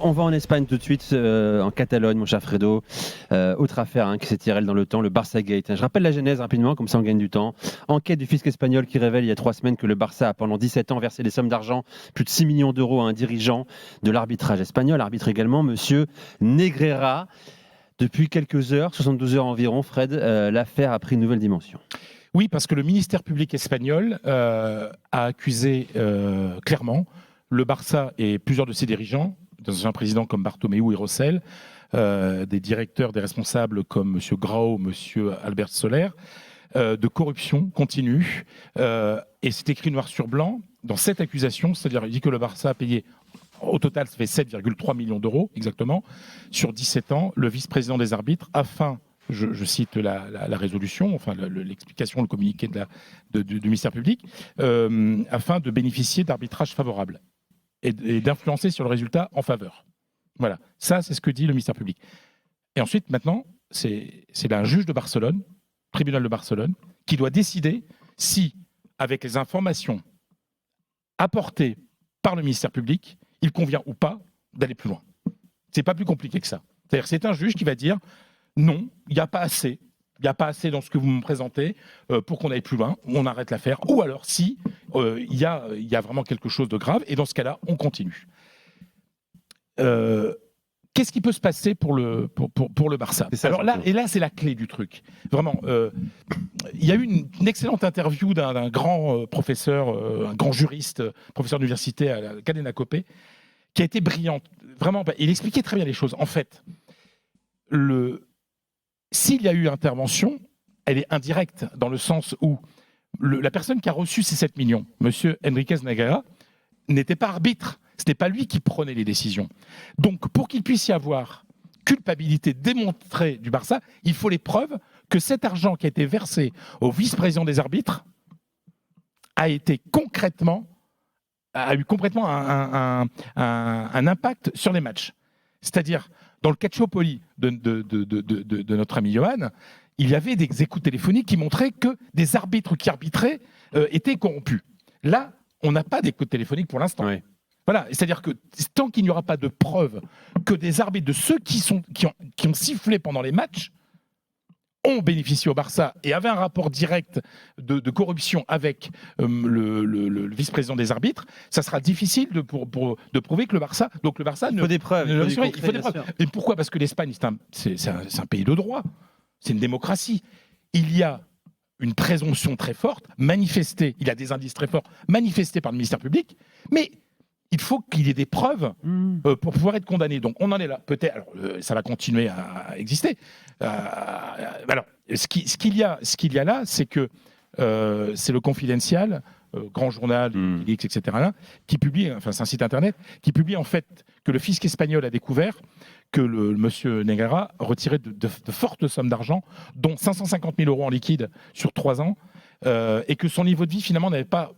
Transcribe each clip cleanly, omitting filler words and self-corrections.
On va en Espagne tout de suite, en Catalogne, mon cher Fredo. Autre affaire qui s'étire dans le temps, le Barça Gate. Je rappelle la genèse rapidement, comme ça on gagne du temps. Enquête du fisc espagnol qui révèle il y a 3 semaines que le Barça a pendant 17 ans versé des sommes d'argent, plus de 6 millions d'euros à un dirigeant de l'arbitrage espagnol, arbitre également, monsieur Negreira. Depuis quelques heures, 72 heures environ, Fred, l'affaire a pris une nouvelle dimension. Oui, parce que le ministère public espagnol a accusé clairement le Barça et plusieurs de ses dirigeants, un président comme Bartomeu et Rossell, des directeurs, des responsables comme M. Grau, M. Albert Soler, de corruption continue. Et c'est écrit noir sur blanc dans cette accusation, c'est-à-dire il dit que le Barça a payé, au total ça fait 7,3 millions d'euros exactement, sur 17 ans, le vice-président des arbitres, afin, je cite la résolution, enfin l'explication, le communiqué du ministère public, afin de bénéficier d'arbitrages favorables et d'influencer sur le résultat en faveur. Voilà, ça c'est ce que dit le ministère public. Et ensuite, maintenant, c'est un juge de Barcelone, tribunal de Barcelone, qui doit décider si, avec les informations apportées par le ministère public, il convient ou pas d'aller plus loin. C'est pas plus compliqué que ça. C'est-à-dire c'est un juge qui va dire non, il n'y a pas assez. Il n'y a pas assez dans ce que vous me présentez pour qu'on aille plus loin, on arrête l'affaire. Ou alors, si il y a vraiment quelque chose de grave, et dans ce cas-là, on continue. Qu'est-ce qui peut se passer pour le Barça ? Alors là, et là, c'est la clé du truc. Vraiment, il y a eu une excellente interview d'un grand professeur, un grand juriste, professeur d'université à la Cadena Cope, qui a été brillante. Vraiment, il expliquait très bien les choses. En fait, s'il y a eu intervention, elle est indirecte, dans le sens où la personne qui a reçu ces 7 millions, M. Enriquez Negreira, n'était pas arbitre. Ce n'était pas lui qui prenait les décisions. Donc, pour qu'il puisse y avoir culpabilité démontrée du Barça, il faut les preuves que cet argent qui a été versé au vice-président des arbitres a eu complètement un impact sur les matchs. C'est-à-dire, dans le Calciopoli de notre ami Johan, il y avait des écoutes téléphoniques qui montraient que des arbitres qui arbitraient étaient corrompus. Là, on n'a pas d'écoute téléphonique pour l'instant. Oui. Voilà, c'est-à-dire que tant qu'il n'y aura pas de preuves que des arbitres, de ceux qui ont sifflé pendant les matchs, ont bénéficié au Barça et avaient un rapport direct de corruption avec le vice-président des arbitres, ça sera difficile de prouver que le Barça... Donc le Barça... Il faut des preuves. Il faut des preuves. Et pourquoi ? Parce que l'Espagne, c'est un pays de droit. C'est une démocratie. Il y a une présomption très forte, manifestée, il y a des indices très forts, manifestés par le ministère public, mais il faut qu'il y ait des preuves pour pouvoir être condamné. Donc on en est là. Peut-être, alors, ça va continuer à exister. Alors, ce qu'il y a là, c'est que c'est le Confidential, grand journal, Wikileaks, etc., là, qui publie, enfin c'est un site internet, qui publie en fait que le fisc espagnol a découvert que le monsieur Negreira retirait de fortes sommes d'argent, dont 550 000 euros en liquide sur 3 ans, et que son niveau de vie finalement n'avait pas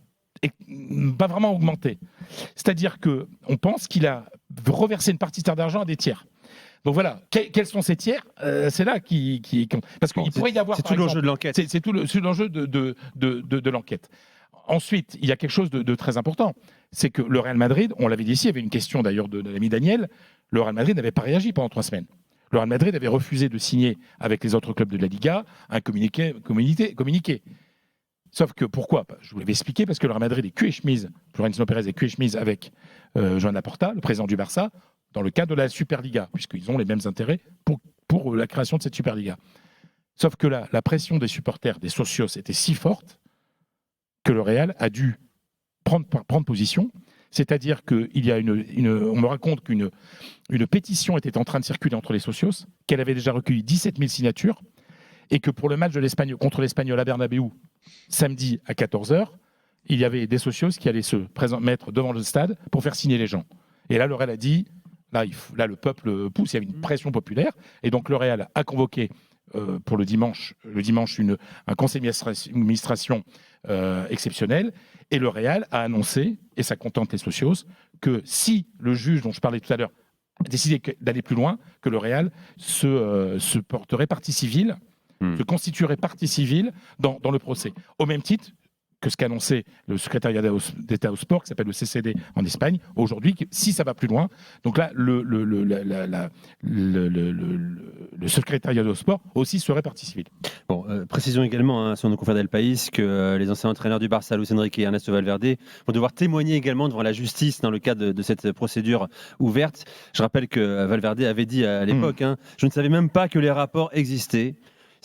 vraiment augmenté. C'est-à-dire qu'on pense qu'il a reversé une partie de cet argent à des tiers. Donc voilà, quels sont ces tiers ? C'est là parce qu'il pourrait y avoir... C'est tout l'enjeu de l'enquête. C'est tout l'enjeu de l'enquête. Ensuite, il y a quelque chose de très important, c'est que le Real Madrid, on l'avait dit ici, il y avait une question d'ailleurs de l'ami Daniel, le Real Madrid n'avait pas réagi pendant 3 semaines. Le Real Madrid avait refusé de signer avec les autres clubs de la Liga un communiqué. Sauf que pourquoi ? Je vous l'avais expliqué, parce que le Real Madrid est cul et chemise, Florentino Pérez est cul et chemise avec Joan Laporta, le président du Barça, dans le cadre de la Superliga, puisqu'ils ont les mêmes intérêts pour la création de cette Superliga. Sauf que la pression des supporters, des socios, était si forte que le Real a dû prendre position. C'est-à-dire qu'il y a on me raconte qu'une pétition était en train de circuler entre les socios, qu'elle avait déjà recueilli 17 000 signatures, et que pour le match contre l'Espagnol à Bernabéu, samedi à 14h, il y avait des socios qui allaient se mettre devant le stade pour faire signer les gens. Et là, le Real a dit, là le peuple pousse, il y avait une pression populaire, et donc le Real a convoqué pour le dimanche un conseil d'administration exceptionnel, et le Real a annoncé, et ça contente les socios, que si le juge dont je parlais tout à l'heure a décidé d'aller plus loin, que le Real se porterait partie civile, se constituerait partie civile dans le procès. Au même titre que ce qu'a annoncé le secrétariat d'État au sport, qui s'appelle le CCD en Espagne, aujourd'hui, si ça va plus loin. Donc là, le secrétariat au sport aussi serait partie civile. Bon, précisons également, sur nos confrères d'El País, que les anciens entraîneurs du Barça, Luis Enrique et Ernesto Valverde, vont devoir témoigner également devant la justice dans le cadre de cette procédure ouverte. Je rappelle que Valverde avait dit à l'époque, je ne savais même pas que les rapports existaient.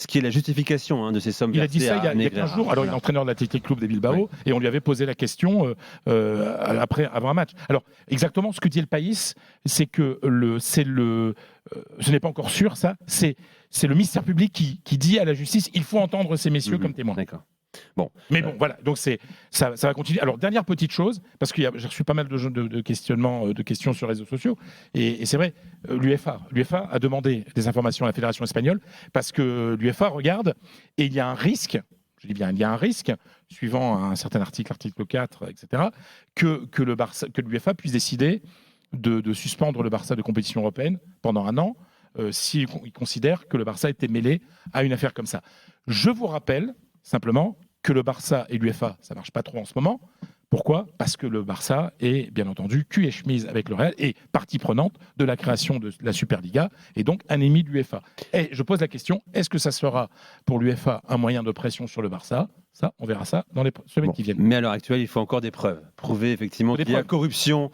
Ce qui est la justification de ces sommes versées. Il a dit ça il y a 15 jours. Alors, il est entraîneur de l'Athletic Club de Bilbao et on lui avait posé la question avant un match. Alors, exactement ce que dit El País, c'est que ce n'est pas encore sûr, ça. C'est le ministère public qui dit à la justice il faut entendre ces messieurs comme témoins. D'accord. Bon. Mais bon, voilà, donc ça va continuer. Alors, dernière petite chose, parce que j'ai reçu pas mal de questionnements, de questions sur les réseaux sociaux, et c'est vrai, l'UEFA a demandé des informations à la Fédération espagnole, parce que l'UEFA regarde, et il y a un risque, je dis bien, il y a un risque, suivant un certain article 4, etc., que l'UEFA puisse décider de suspendre le Barça de compétition européenne pendant un an, s'il considère que le Barça était mêlé à une affaire comme ça. Je vous rappelle simplement que le Barça et l'UEFA, ça ne marche pas trop en ce moment. Pourquoi ? Parce que le Barça est, bien entendu, cul et chemise avec le Real et partie prenante de la création de la Superliga et donc un ennemi de l'UEFA. Et je pose la question, est-ce que ça sera pour l'UEFA un moyen de pression sur le Barça ? Ça, on verra ça dans les semaines qui viennent. Mais à l'heure actuelle, il faut encore des preuves. Prouver effectivement qu'il y a corruption